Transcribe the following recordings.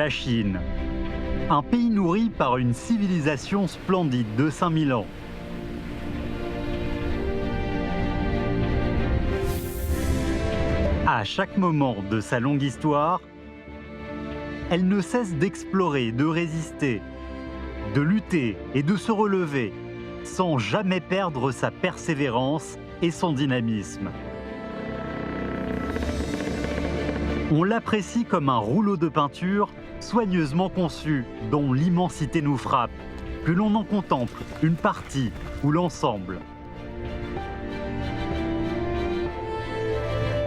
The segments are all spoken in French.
La Chine, un pays nourri par une civilisation splendide de 5000 ans. À chaque moment de sa longue histoire, elle ne cesse d'explorer, de résister, de lutter et de se relever, sans jamais perdre sa persévérance et son dynamisme. On l'apprécie comme un rouleau de peinture soigneusement conçu, dont l'immensité nous frappe, que l'on en contemple une partie ou l'ensemble.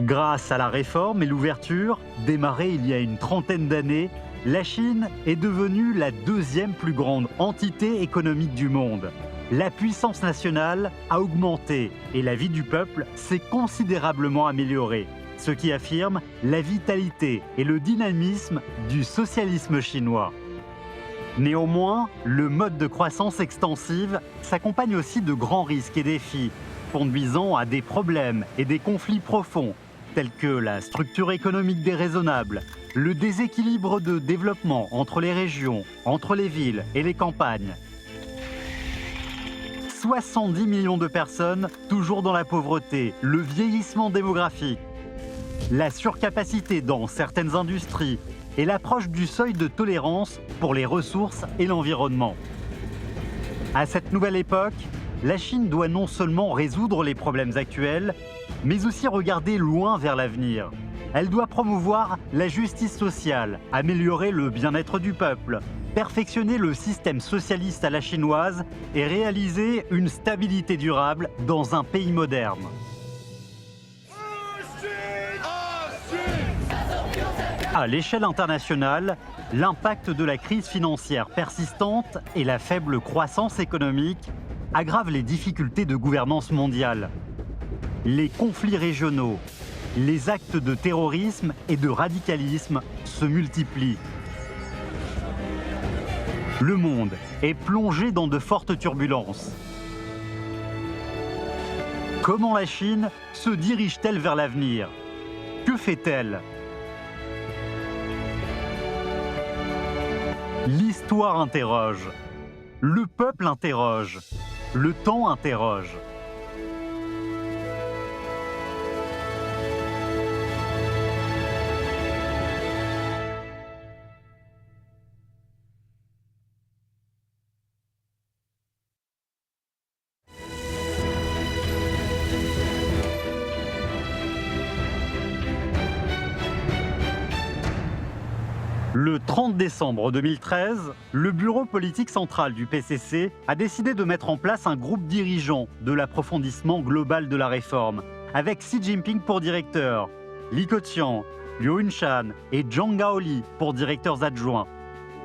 Grâce à la réforme et l'ouverture, démarrée il y a une trentaine d'années, la Chine est devenue la deuxième plus grande entité économique du monde. La puissance nationale a augmenté et la vie du peuple s'est considérablement améliorée, ce qui affirme la vitalité et le dynamisme du socialisme chinois. Néanmoins, le mode de croissance extensive s'accompagne aussi de grands risques et défis, conduisant à des problèmes et des conflits profonds, tels que la structure économique déraisonnable, le déséquilibre de développement entre les régions, entre les villes et les campagnes. 70 millions de personnes toujours dans la pauvreté, le vieillissement démographique, la surcapacité dans certaines industries et l'approche du seuil de tolérance pour les ressources et l'environnement. À cette nouvelle époque, la Chine doit non seulement résoudre les problèmes actuels, mais aussi regarder loin vers l'avenir. Elle doit promouvoir la justice sociale, améliorer le bien-être du peuple, perfectionner le système socialiste à la chinoise et réaliser une stabilité durable dans un pays moderne. À l'échelle internationale, l'impact de la crise financière persistante et la faible croissance économique aggravent les difficultés de gouvernance mondiale. Les conflits régionaux, les actes de terrorisme et de radicalisme se multiplient. Le monde est plongé dans de fortes turbulences. Comment la Chine se dirige-t-elle vers l'avenir? Que fait-elle? L'histoire interroge, le peuple interroge, le temps interroge. Le 30 décembre 2013, le bureau politique central du PCC a décidé de mettre en place un groupe dirigeant de l'approfondissement global de la réforme, avec Xi Jinping pour directeur, Li Keqiang, Liu Yunshan et Zhang Gaoli pour directeurs adjoints.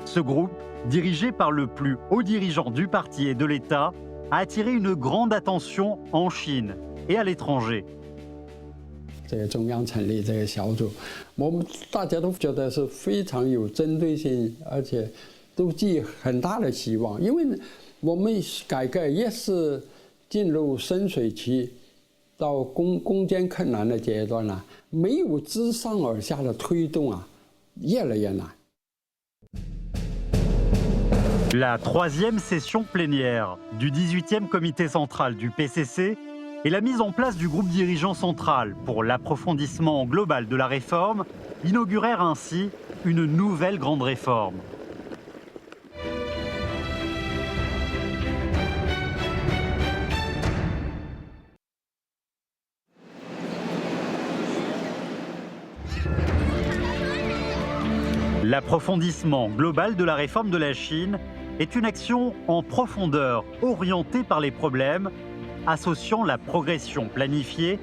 Ce groupe, dirigé par le plus haut dirigeant du parti et de l'État, a attiré une grande attention en Chine et à l'étranger. 这个中央成立这个小组，我们大家都觉得是非常有针对性，而且都寄很大的希望。因为我们改革也是进入深水期，到攻坚困难的阶段了，没有自上而下的推动啊，越来越难。 La troisième session plénière du 18e comité central du PCC et la mise en place du groupe dirigeant central pour l'approfondissement global de la réforme inaugurèrent ainsi une nouvelle grande réforme. L'approfondissement global de la réforme de la Chine est une action en profondeur orientée par les problèmes, associant la progression planifiée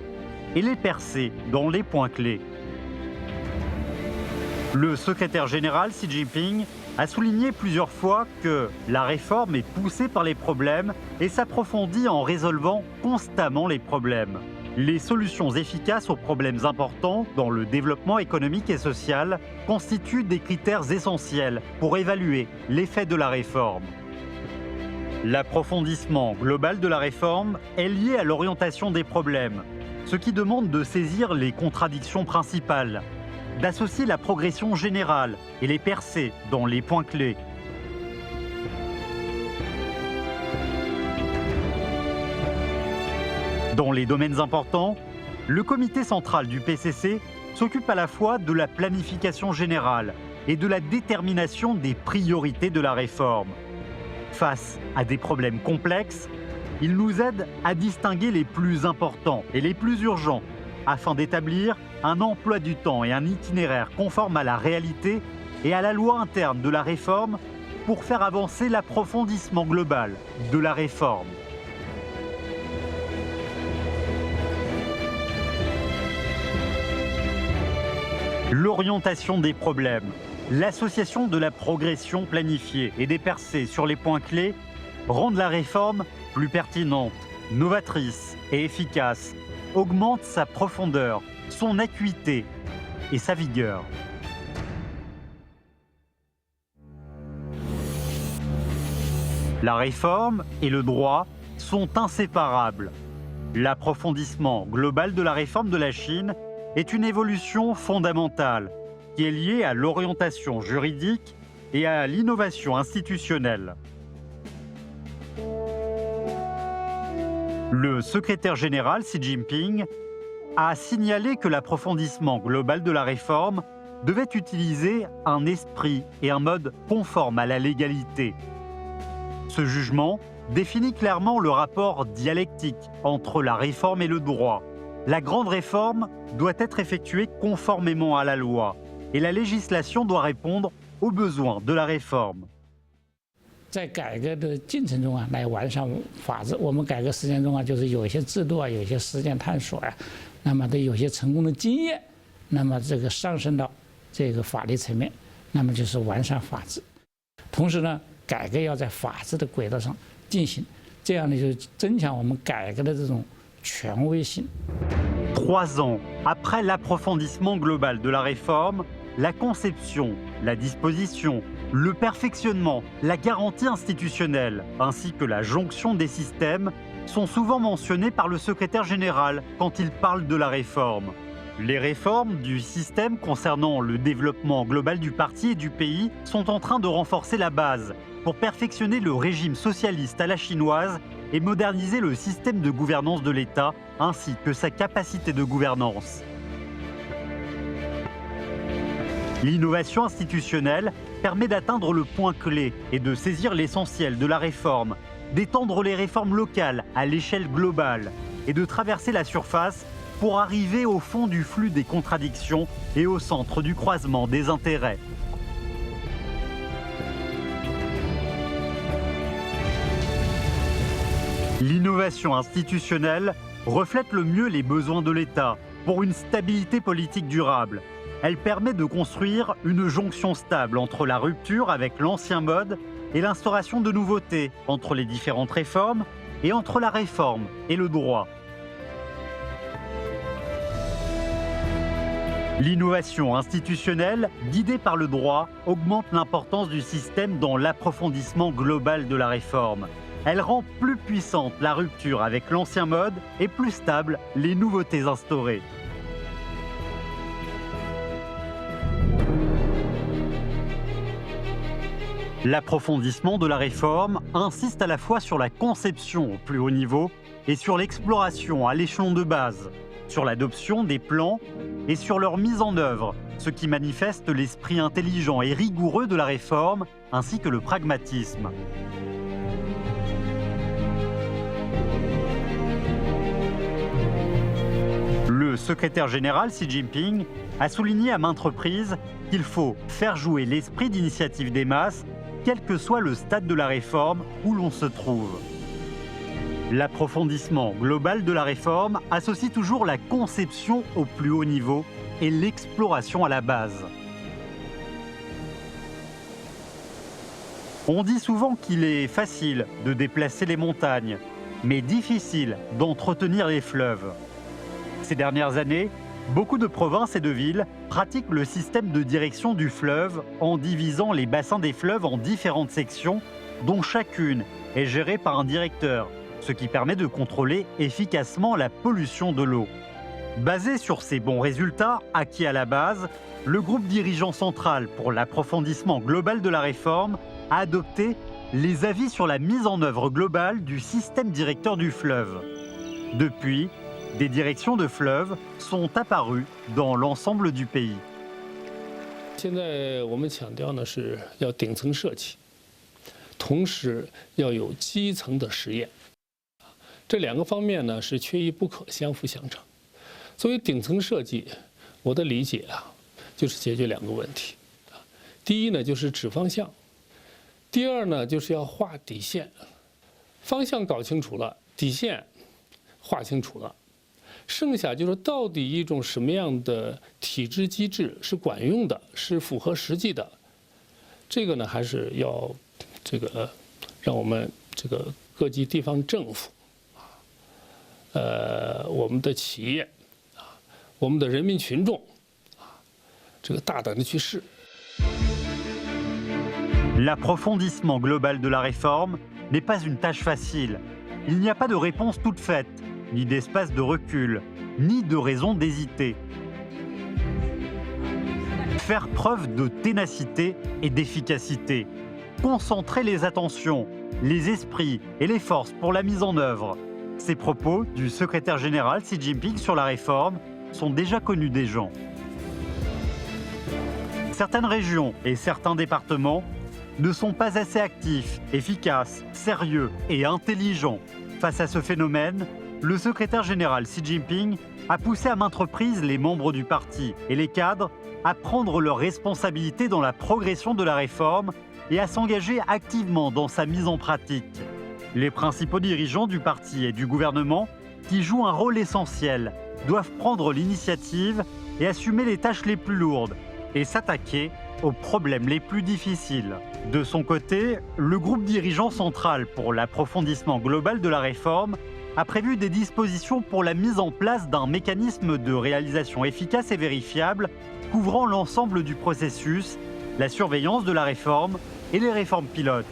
et les percées dans les points clés. Le secrétaire général Xi Jinping a souligné plusieurs fois que la réforme est poussée par les problèmes et s'approfondit en résolvant constamment les problèmes. Les solutions efficaces aux problèmes importants dans le développement économique et social constituent des critères essentiels pour évaluer l'effet de la réforme. L'approfondissement global de la réforme est lié à l'orientation des problèmes, ce qui demande de saisir les contradictions principales, d'associer la progression générale et les percées dans les points clés. Dans les domaines importants, le comité central du PCC s'occupe à la fois de la planification générale et de la détermination des priorités de la réforme. Face à des problèmes complexes, il nous aide à distinguer les plus importants et les plus urgents afin d'établir un emploi du temps et un itinéraire conforme à la réalité et à la loi interne de la réforme pour faire avancer l'approfondissement global de la réforme. L'orientation des problèmes, l'association de la progression planifiée et des percées sur les points clés rendent la réforme plus pertinente, novatrice et efficace, augmente sa profondeur, son acuité et sa vigueur. La réforme et le droit sont inséparables. L'approfondissement global de la réforme de la Chine est une évolution fondamentale qui est liée à l'orientation juridique et à l'innovation institutionnelle. Le secrétaire général Xi Jinping a signalé que l'approfondissement global de la réforme devait utiliser un esprit et un mode conformes à la légalité. Ce jugement définit clairement le rapport dialectique entre la réforme et le droit. La grande réforme doit être effectuée conformément à la loi et la législation doit répondre aux besoins de la réforme. 在改革的进程中来完善法治。我们改革实践中就是有一些制度有一些实践探索那么有些成功的经验，那么这个上升到这个法律层面，那么就是完善法治。同时呢，改革要在法治的轨道上进行，这样呢就增强我们改革的这种权威性。3 ans après l'approfondissement global de la réforme, la conception, la disposition, le perfectionnement, la garantie institutionnelle, ainsi que la jonction des systèmes sont souvent mentionnés par le secrétaire général quand il parle de la réforme. Les réformes du système concernant le développement global du parti et du pays sont en train de renforcer la base pour perfectionner le régime socialiste à la chinoise et moderniser le système de gouvernance de l'État ainsi que sa capacité de gouvernance. L'innovation institutionnelle permet d'atteindre le point clé et de saisir l'essentiel de la réforme, d'étendre les réformes locales à l'échelle globale et de traverser la surface pour arriver au fond du flux des contradictions et au centre du croisement des intérêts. L'innovation institutionnelle reflète le mieux les besoins de l'État pour une stabilité politique durable. Elle permet de construire une jonction stable entre la rupture avec l'ancien mode et l'instauration de nouveautés entre les différentes réformes et entre la réforme et le droit. L'innovation institutionnelle, guidée par le droit, augmente l'importance du système dans l'approfondissement global de la réforme. Elle rend plus puissante la rupture avec l'ancien mode et plus stable les nouveautés instaurées. L'approfondissement de la réforme insiste à la fois sur la conception au plus haut niveau et sur l'exploration à l'échelon de base, sur l'adoption des plans et sur leur mise en œuvre, ce qui manifeste l'esprit intelligent et rigoureux de la réforme ainsi que le pragmatisme. Le secrétaire général Xi Jinping a souligné à maintes reprises qu'il faut faire jouer l'esprit d'initiative des masses, quel que soit le stade de la réforme où l'on se trouve. L'approfondissement global de la réforme associe toujours la conception au plus haut niveau et l'exploration à la base. On dit souvent qu'il est facile de déplacer les montagnes, mais difficile d'entretenir les fleuves. Ces dernières années, beaucoup de provinces et de villes pratiquent le système de direction du fleuve en divisant les bassins des fleuves en différentes sections, dont chacune est gérée par un directeur, ce qui permet de contrôler efficacement la pollution de l'eau. Basé sur ces bons résultats acquis à la base, le groupe dirigeant central pour l'approfondissement global de la réforme a adopté les avis sur la mise en œuvre globale du système directeur du fleuve. Depuis, des directions de fleuve sont apparues dans l'ensemble du pays. 现在我们强调呢是要顶层设计，同时要有基层的实验，这两个方面呢是缺一不可，相辅相成。作为顶层设计，我的理解啊，就是解决两个问题，第一呢就是指方向，第二呢就是要画底线，方向搞清楚了，底线画清楚了。 剩下就是到底一种什么样的体制机制是管用的，是符合实际的，这个呢还是要让我们各级地方政府我们的企业我们的人民群众大胆的去试。 L'approfondissement global de la réforme n'est pas une tâche facile. Il n'y a pas de réponse toute faite, ni d'espace de recul, ni de raison d'hésiter. Faire preuve de ténacité et d'efficacité. Concentrer les attentions, les esprits et les forces pour la mise en œuvre. Ces propos du secrétaire général Xi Jinping sur la réforme sont déjà connus des gens. Certaines régions et certains départements ne sont pas assez actifs, efficaces, sérieux et intelligents. Face à ce phénomène, le secrétaire général Xi Jinping a poussé à maintes reprises les membres du parti et les cadres à prendre leurs responsabilités dans la progression de la réforme et à s'engager activement dans sa mise en pratique. Les principaux dirigeants du parti et du gouvernement, qui jouent un rôle essentiel, doivent prendre l'initiative et assumer les tâches les plus lourdes et s'attaquer aux problèmes les plus difficiles. De son côté, le groupe dirigeant central pour l'approfondissement global de la réforme a prévu des dispositions pour la mise en place d'un mécanisme de réalisation efficace et vérifiable couvrant l'ensemble du processus, la surveillance de la réforme et les réformes pilotes.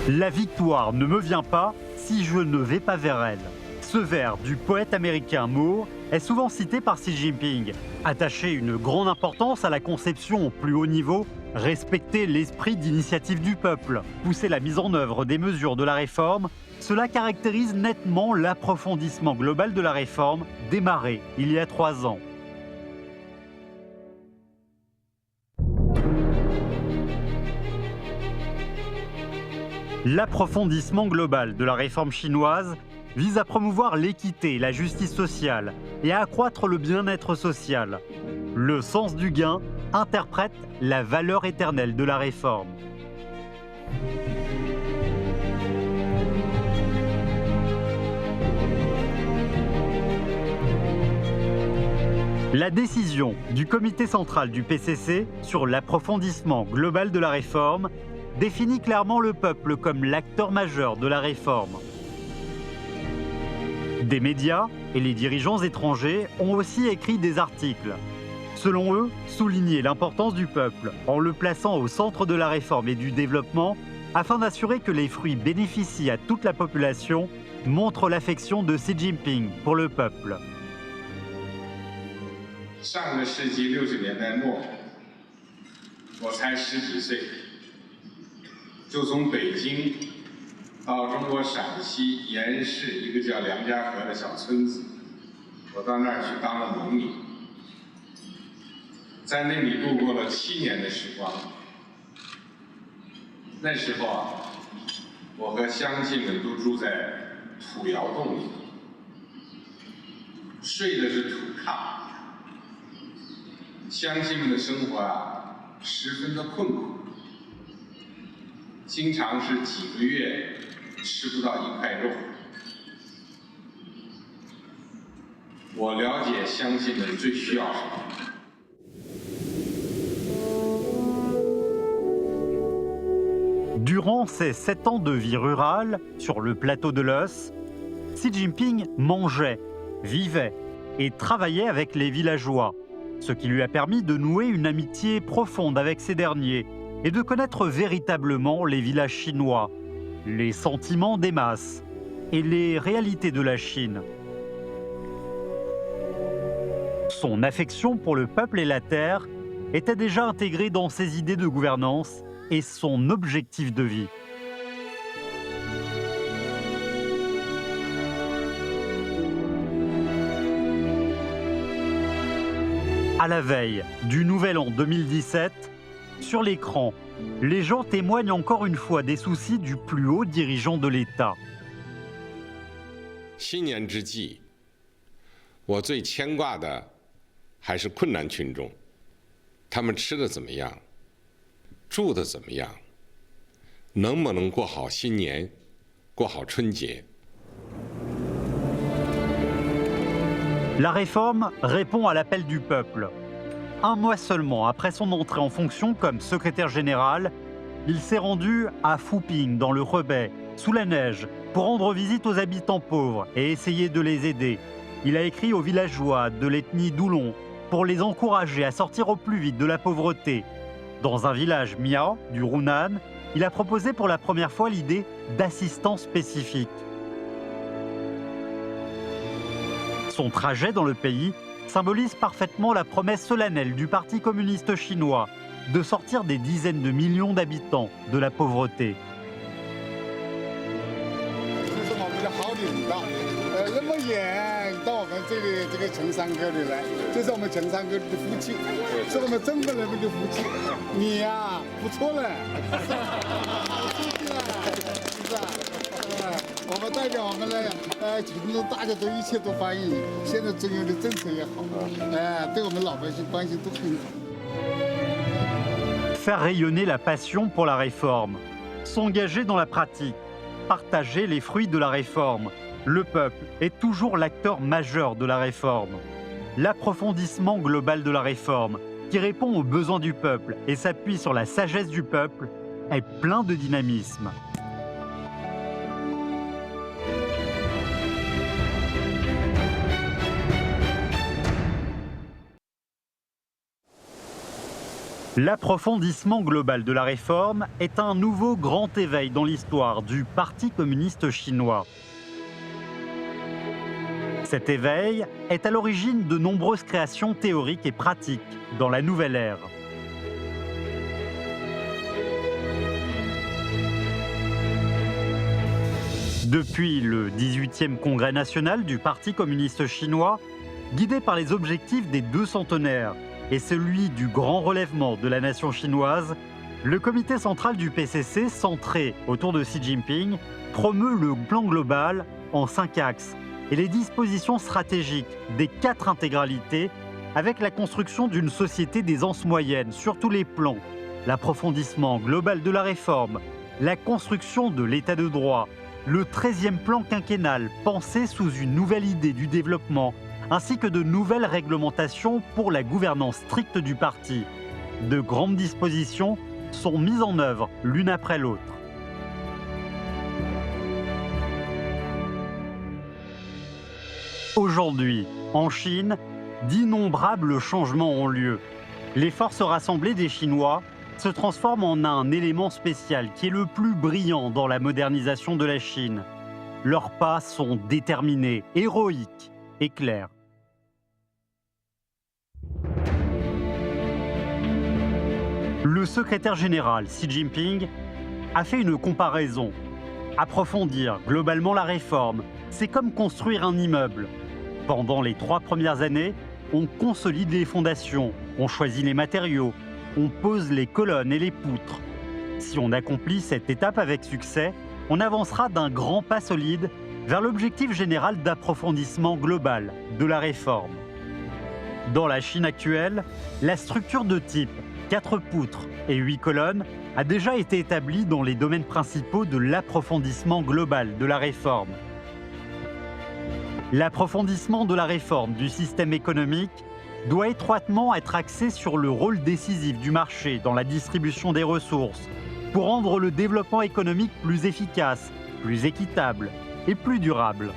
La victoire ne me vient pas si je ne vais pas vers elle. Ce vers du poète américain Moore est souvent cité par Xi Jinping. Attacher une grande importance à la conception au plus haut niveau, respecter l'esprit d'initiative du peuple, pousser la mise en œuvre des mesures de la réforme, cela caractérise nettement l'approfondissement global de la réforme démarré il y a 3 ans. L'approfondissement global de la réforme chinoise vise à promouvoir l'équité et la justice sociale et à accroître le bien-être social. Le sens du gain interprète la valeur éternelle de la réforme. La décision du comité central du PCC sur l'approfondissement global de la réforme définit clairement le peuple comme l'acteur majeur de la réforme. Des médias et les dirigeants étrangers ont aussi écrit des articles. Selon eux, souligner l'importance du peuple en le plaçant au centre de la réforme et du développement afin d'assurer que les fruits bénéficient à toute la population montre l'affection de Xi Jinping pour le peuple. 上个世纪60年代末，我才10几岁，就从北京到中国陕西延市一个叫梁家河的小村子，我到那儿去当了农民，在那里度过了7年的时光。那时候啊，我和乡亲们都住在土窑洞里，睡的是土炕。 乡亲们的生活啊，十分的困苦，经常是几个月吃不到1块肉。我了解乡亲们最需要什么。 Durant ses 7 ans de vie rurale, sur le plateau de l'Osse, Xi Jinping mangeait, vivait et travaillait avec les villageois, ce qui lui a permis de nouer une amitié profonde avec ces derniers et de connaître véritablement les villages chinois, les sentiments des masses. et les réalités de la Chine. Son affection pour le peuple et la terre était déjà intégrée dans ses idées de gouvernance et son objectif de vie. À la veille du Nouvel An 2017, sur l'écran, les gens témoignent encore une fois des soucis du plus haut dirigeant de l'État. 新年之际，我最牵挂的还是困难群众，他们吃的怎么样，住的怎么样，能不能过好新年，过好春节。 La réforme répond à l'appel du peuple. Un mois seulement après son entrée en fonction comme secrétaire général, il s'est rendu à Fuping, dans le Hebei, sous la neige, pour rendre visite aux habitants pauvres et essayer de les aider. Il a écrit aux villageois de l'ethnie Doulon pour les encourager à sortir au plus vite de la pauvreté. Dans un village Miao, du Hunan, il a proposé pour la première fois l'idée d'assistance spécifique. Son trajet dans le pays symbolise parfaitement la promesse solennelle du Parti communiste chinois de sortir des dizaines de millions d'habitants de la pauvreté. Faire rayonner la passion pour la réforme, s'engager dans la pratique, partager les fruits de la réforme. Le peuple est toujours l'acteur majeur de la réforme. L'approfondissement global de la réforme, qui répond aux besoins du peuple et s'appuie sur la sagesse du peuple, est plein de dynamisme. L'approfondissement global de la réforme est un nouveau grand éveil dans l'histoire du Parti communiste chinois. Cet éveil est à l'origine de nombreuses créations théoriques et pratiques dans la nouvelle ère. Depuis le 18e congrès national du Parti communiste chinois, guidé par les objectifs des deux centenaires et celui du grand relèvement de la nation chinoise, le comité central du PCC, centré autour de Xi Jinping, promeut le plan global en 5 axes et les dispositions stratégiques des 4 intégralités avec la construction d'une société des anses moyennes sur tous les plans, l'approfondissement global de la réforme, la construction de l'état de droit, le 13e plan quinquennal pensé sous une nouvelle idée du développement, ainsi que de nouvelles réglementations pour la gouvernance stricte du parti. De grandes dispositions sont mises en œuvre l'une après l'autre. Aujourd'hui, en Chine, d'innombrables changements ont lieu. Les forces rassemblées des Chinois se transforment en un élément spécial qui est le plus brillant dans la modernisation de la Chine. Leurs pas sont déterminés, héroïques et clairs. Le secrétaire général Xi Jinping a fait une comparaison. Approfondir globalement la réforme, c'est comme construire un immeuble. Pendant les 3 premières années, on consolide les fondations, on choisit les matériaux, on pose les colonnes et les poutres. Si on accomplit cette étape avec succès, on avancera d'un grand pas solide vers l'objectif général d'approfondissement global de la réforme. Dans la Chine actuelle, la structure de type 4 poutres et 8 colonnes a déjà été établie dans les domaines principaux de l'approfondissement global de la réforme. L'approfondissement de la réforme du système économique doit étroitement être axé sur le rôle décisif du marché dans la distribution des ressources pour rendre le développement économique plus efficace, plus équitable et plus durable.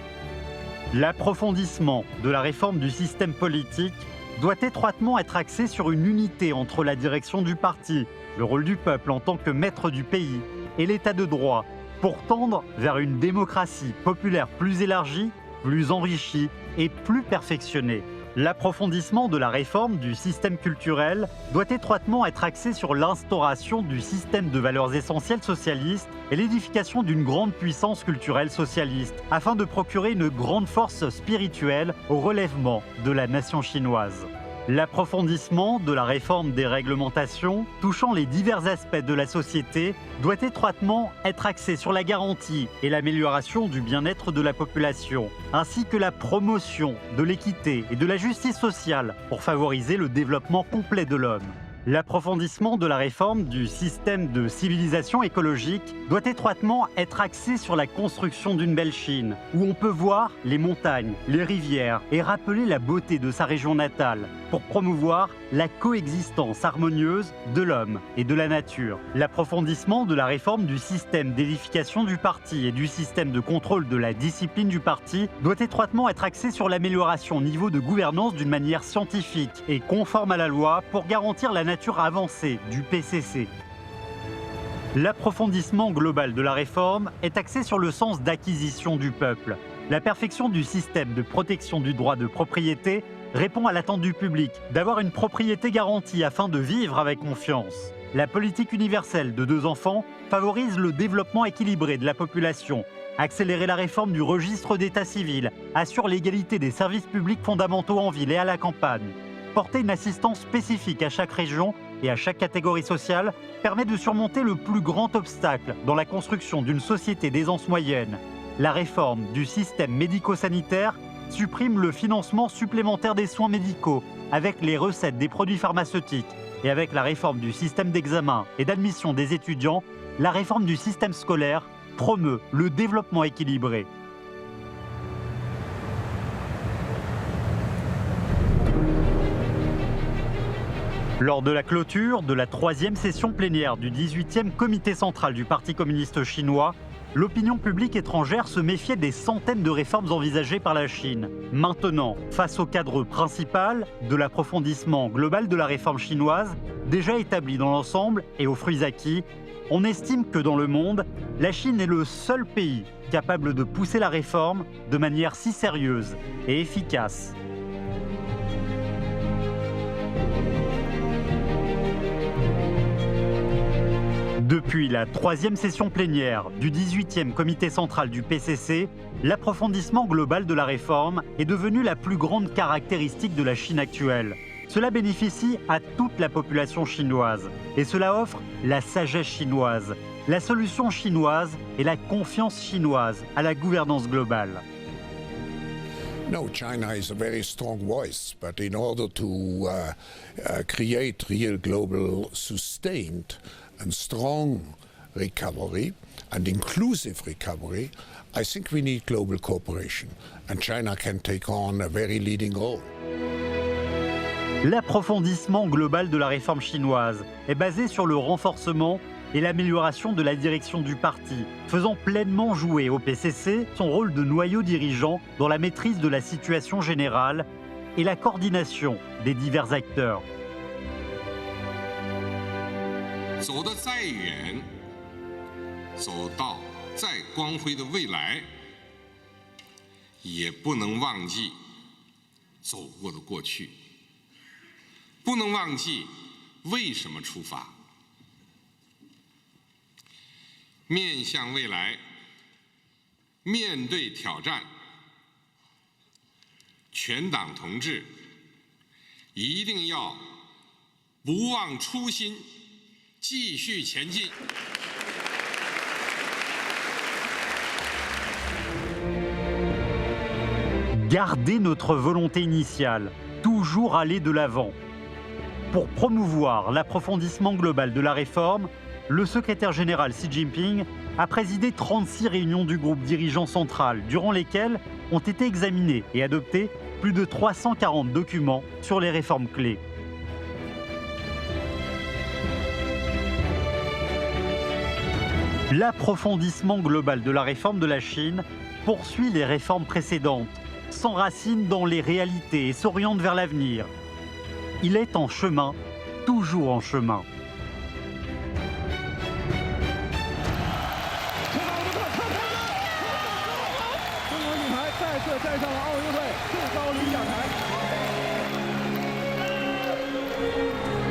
L'approfondissement de la réforme du système politique doit étroitement être axé sur une unité entre la direction du parti, le rôle du peuple en tant que maître du pays et l'état de droit, pour tendre vers une démocratie populaire plus élargie, plus enrichie et plus perfectionnée. L'approfondissement de la réforme du système culturel doit étroitement être axé sur l'instauration du système de valeurs essentielles socialistes et l'édification d'une grande puissance culturelle socialiste, afin de procurer une grande force spirituelle au relèvement de la nation chinoise. L'approfondissement de la réforme des réglementations touchant les divers aspects de la société doit étroitement être axé sur la garantie et l'amélioration du bien-être de la population, ainsi que la promotion de l'équité et de la justice sociale pour favoriser le développement complet de l'homme. L'approfondissement de la réforme du système de civilisation écologique doit étroitement être axé sur la construction d'une belle Chine, où on peut voir les montagnes, les rivières et rappeler la beauté de sa région natale, pour promouvoir la coexistence harmonieuse de l'homme et de la nature. L'approfondissement de la réforme du système d'édification du parti et du système de contrôle de la discipline du parti doit étroitement être axé sur l'amélioration au niveau de gouvernance d'une manière scientifique et conforme à la loi pour garantir la nature avancée du PCC. L'approfondissement global de la réforme est axé sur le sens d'acquisition du peuple. La perfection du système de protection du droit de propriété répond à l'attente du public d'avoir une propriété garantie afin de vivre avec confiance. La politique universelle de 2 enfants favorise le développement équilibré de la population. Accélérer la réforme du registre d'état civil assure l'égalité des services publics fondamentaux en ville et à la campagne. Porter une assistance spécifique à chaque région et à chaque catégorie sociale permet de surmonter le plus grand obstacle dans la construction d'une société d'aisance moyenne. La réforme du système médico-sanitaire supprime le financement supplémentaire des soins médicaux avec les recettes des produits pharmaceutiques, et avec la réforme du système d'examen et d'admission des étudiants, la réforme du système scolaire promeut le développement équilibré. Lors de la clôture de la 3e session plénière du 18e comité central du Parti communiste chinois, l'opinion publique étrangère se méfiait des centaines de réformes envisagées par la Chine. Maintenant, face au cadre principal de l'approfondissement global de la réforme chinoise, déjà établi dans l'ensemble et aux fruits acquis, on estime que dans le monde, la Chine est le seul pays capable de pousser la réforme de manière si sérieuse et efficace. Depuis la 3e session plénière du 18e comité central du PCC, l'approfondissement global de la réforme est devenu la plus grande caractéristique de la Chine actuelle. Cela bénéficie à toute la population chinoise et cela offre la sagesse chinoise, la solution chinoise et la confiance chinoise à la gouvernance globale. No, China is a very strong voice, but in order to create real global sustained and strong recovery and inclusive recovery, I think we need global cooperation, and China can take on a very leading role. L'approfondissement global de la réforme chinoise est basé sur le renforcement et l'amélioration de la direction du parti, faisant pleinement jouer au PCC son rôle de noyau dirigeant dans la maîtrise de la situation générale et la coordination des divers acteurs. 走得再远，走到再光辉的未来，也不能忘记走过的过去，不能忘记为什么出发。面向未来，面对挑战，全党同志一定要不忘初心。 继续前进。Garder notre volonté initiale, toujours aller de l'avant. Pour promouvoir l'approfondissement global de la réforme, le secrétaire général Xi Jinping a présidé 36 réunions du groupe dirigeant central, durant lesquelles ont été examinés et adoptés plus de 340 documents sur les réformes clés. L'approfondissement global de la réforme de la Chine poursuit les réformes précédentes, s'enracine dans les réalités et s'oriente vers l'avenir. Il est en chemin, toujours en chemin.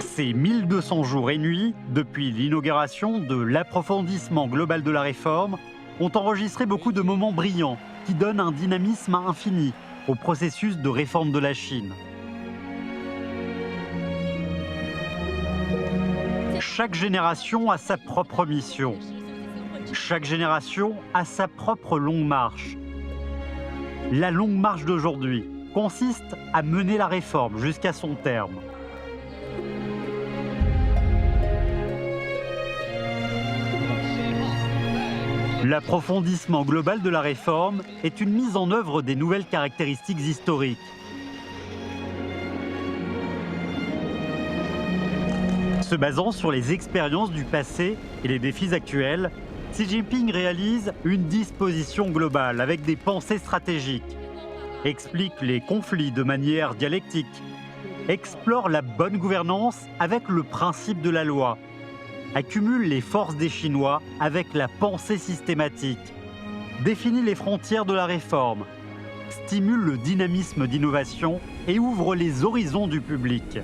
Ces 1200 jours et nuits, depuis l'inauguration de l'approfondissement global de la réforme, ont enregistré beaucoup de moments brillants qui donnent un dynamisme infini au processus de réforme de la Chine. Chaque génération a sa propre mission. Chaque génération a sa propre longue marche. La longue marche d'aujourd'hui consiste à mener la réforme jusqu'à son terme. L'approfondissement global de la réforme est une mise en œuvre des nouvelles caractéristiques historiques. Se basant sur les expériences du passé et les défis actuels, Xi Jinping réalise une disposition globale avec des pensées stratégiques, explique les conflits de manière dialectique, explore la bonne gouvernance avec le principe de la loi, accumule les forces des Chinois avec la pensée systématique, définit les frontières de la réforme, stimule le dynamisme d'innovation et ouvre les horizons du public.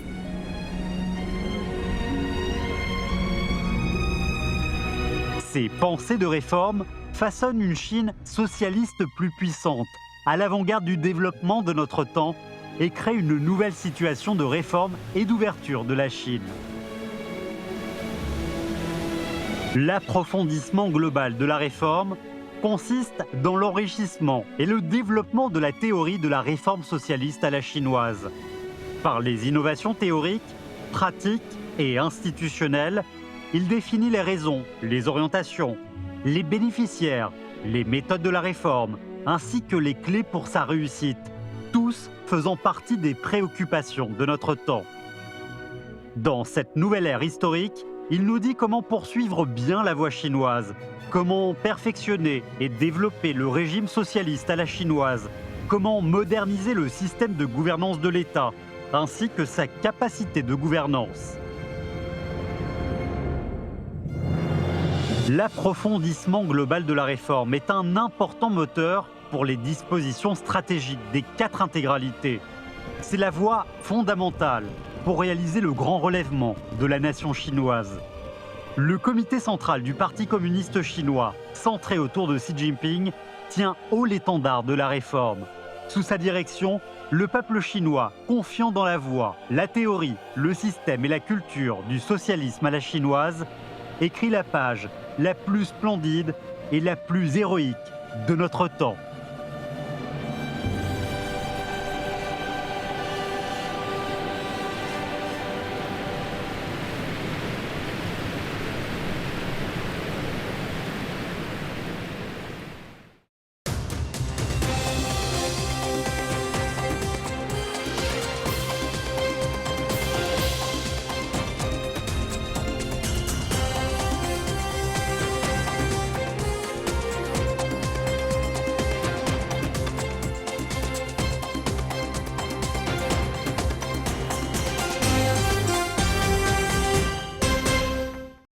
Ces pensées de réforme façonnent une Chine socialiste plus puissante, à l'avant-garde du développement de notre temps et créent une nouvelle situation de réforme et d'ouverture de la Chine. L'approfondissement global de la réforme consiste dans l'enrichissement et le développement de la théorie de la réforme socialiste à la chinoise. Par les innovations théoriques, pratiques et institutionnelles, il définit les raisons, les orientations, les bénéficiaires, les méthodes de la réforme, ainsi que les clés pour sa réussite, tous faisant partie des préoccupations de notre temps. Dans cette nouvelle ère historique, il nous dit comment poursuivre bien la voie chinoise, comment perfectionner et développer le régime socialiste à la chinoise, comment moderniser le système de gouvernance de l'État, ainsi que sa capacité de gouvernance. L'approfondissement global de la réforme est un important moteur pour les dispositions stratégiques des 4 intégralités. C'est la voie fondamentale pour réaliser le grand relèvement de la nation chinoise. Le comité central du Parti communiste chinois, centré autour de Xi Jinping, tient haut l'étendard de la réforme. Sous sa direction, le peuple chinois, confiant dans la voie, la théorie, le système et la culture du socialisme à la chinoise, écrit la page la plus splendide et la plus héroïque de notre temps.